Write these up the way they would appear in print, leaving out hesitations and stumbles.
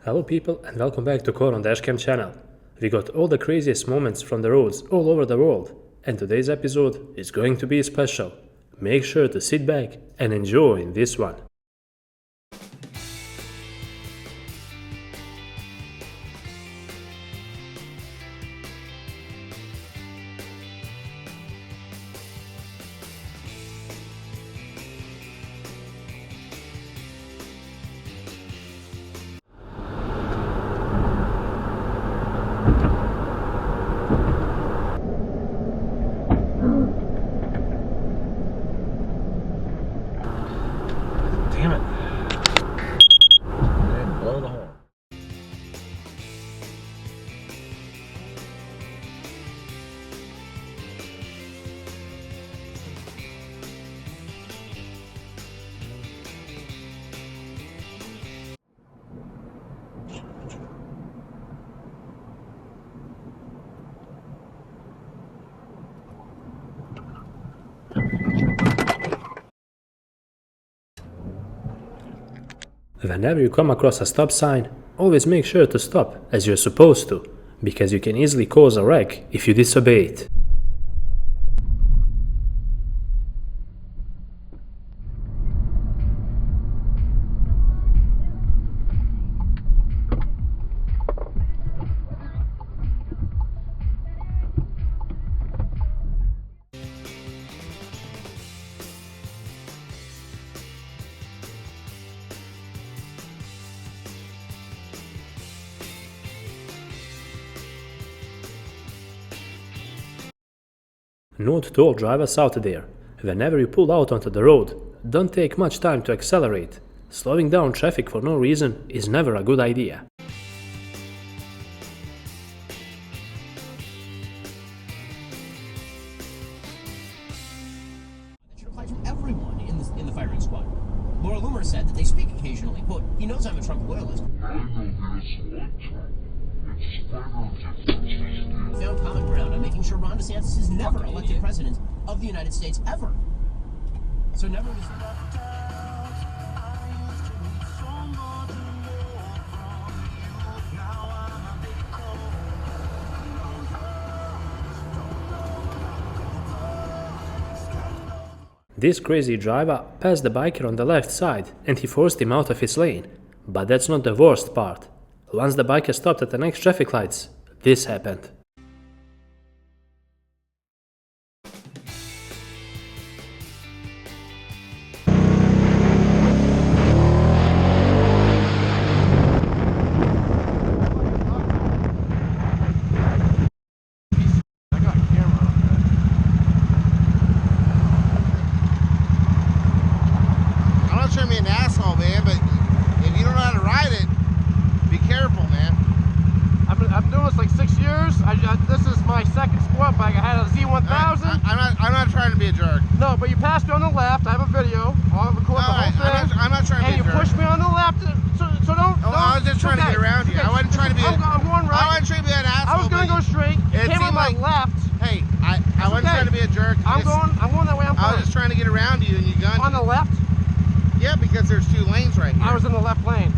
Hello people and welcome back to Coloradobaddrivers Dashcam channel. We got all the craziest moments from the roads all over the world, and today's episode is going to be special. Make sure to sit back and enjoy this one. Damn it. And blow the horn. Whenever you come across a stop sign, always make sure to stop as you're supposed to, because you can easily cause a wreck if you disobey it. Note to all drivers out there, whenever you pull out onto the road, don't take much time to accelerate. Slowing down traffic for no reason is never a good idea. That should apply to everyone in the firing squad. Laura Loomer said that they speak occasionally. Quote, he knows I'm a Trump loyalist. I know he doesn't like Trump. In spite of differences, Found common ground on making sure Ron DeSantis is never elected president of the United States ever. So never was... This crazy driver passed the biker on the left side and he forced him out of his lane. But that's not the worst part. Once the biker stopped at the next traffic lights, this happened. This is my second sport bike. I had a Z1000. I'm not trying to be a jerk. No, but you passed me on the left. I have a video. I'll record the whole thing. I'm not trying to be a jerk. And you pushed me on the left, so don't. I was just trying to get around you. I wasn't trying to be. I'm going right. I wasn't trying to be an asshole. I was going to go straight. You came on my left. Hey, I wasn't trying to be a jerk. I'm going that way. I was just trying to get around you, and you gunned on the left. Yeah, because there's two lanes right here. I was in the left lane.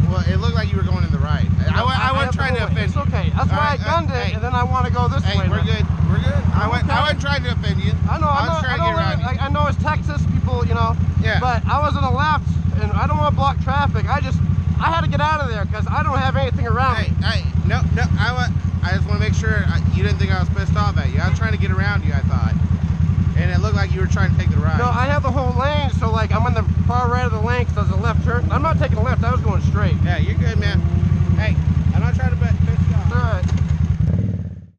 Well, it looked like you were going in the right. I wasn't trying to offend you. It's okay. That's why I gunned it, and then I want to go this way. Hey, we're good. We're good. I wasn't trying to offend you. I know. I was trying to get around you. I know it's Texas, people, you know. Yeah. But I was on the left, and I don't want to block traffic. I had to get out of there because I don't have anything around me. Hey, no. I just want to make sure you didn't think I was pissed off at you. I was trying to get around you, I thought. And it looked like you were trying to take the right. No, I have the whole lane, so like I'm on the far right of the lane because there's a left turn. I'm not taking a left, I was going straight. Yeah, you're good, man. Hey, I'm not trying to piss you off. Alright.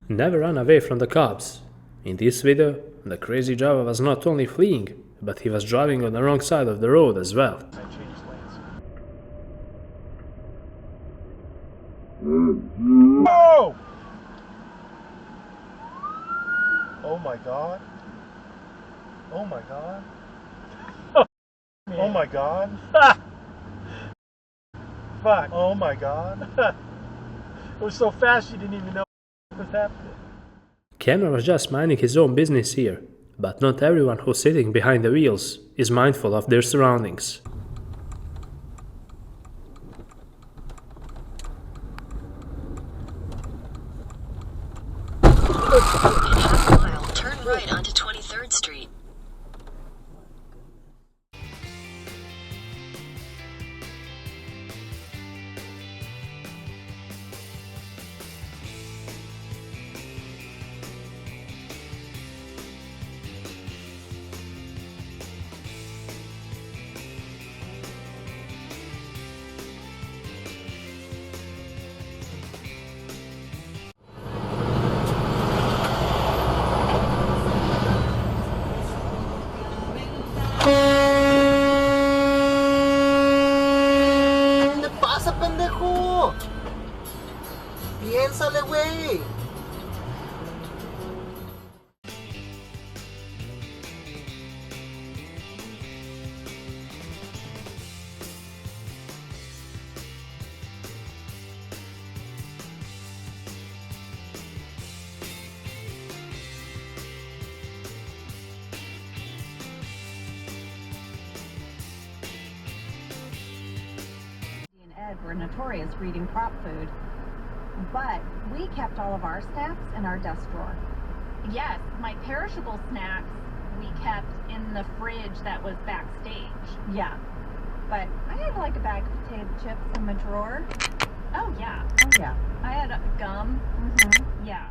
Never run away from the cops. In this video, the crazy driver was not only fleeing, but he was driving on the wrong side of the road as well. Oh! Oh my god. Oh my god. Oh my god. Fuck. Oh my god. It was so fast you didn't even know what was happening. Cameron was just minding his own business here, but not everyone who's sitting behind the wheels is mindful of their surroundings. were notorious for eating prop food. But we kept all of our snacks in our desk drawer. Yes, my perishable snacks we kept in the fridge that was backstage. Yeah. But I had like a bag of potato chips in my drawer. Oh yeah. Oh yeah. I had gum. Mm-hmm. Yeah.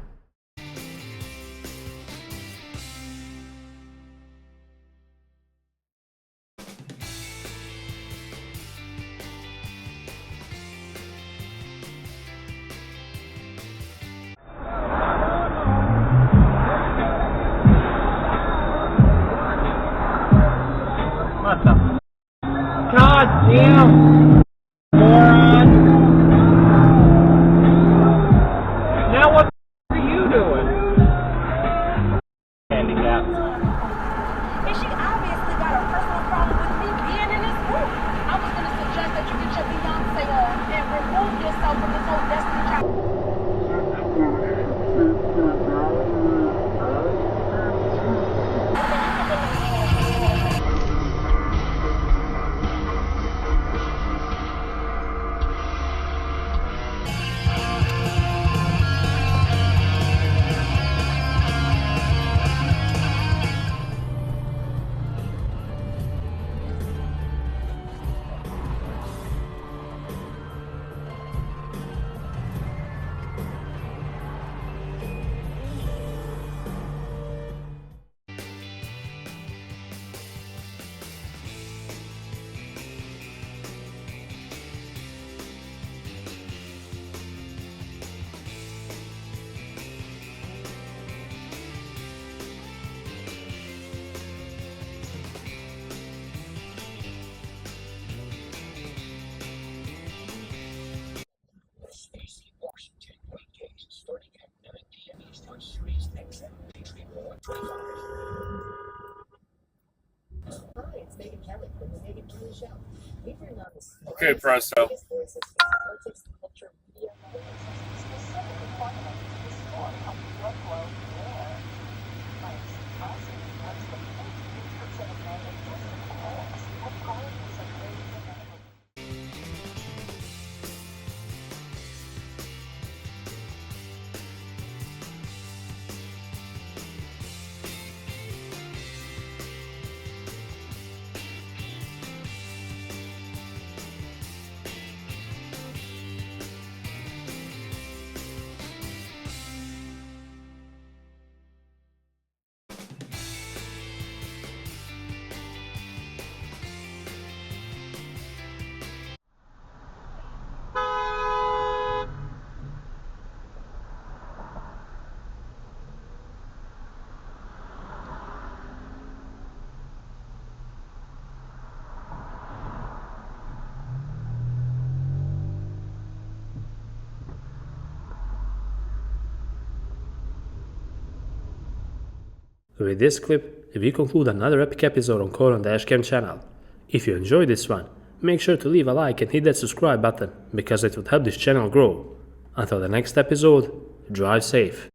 What the? God damn! Moron! Now what the are you doing? Handicapped. And she obviously got a personal problem with me being in this group. I was going to suggest that you get your Beyonce on and remove yourself from this whole Destiny Child. Okay, Presto. With this clip, we conclude another epic episode on Coron Dashcam channel. If you enjoyed this one, make sure to leave a like and hit that subscribe button because it would help this channel grow. Until the next episode, drive safe.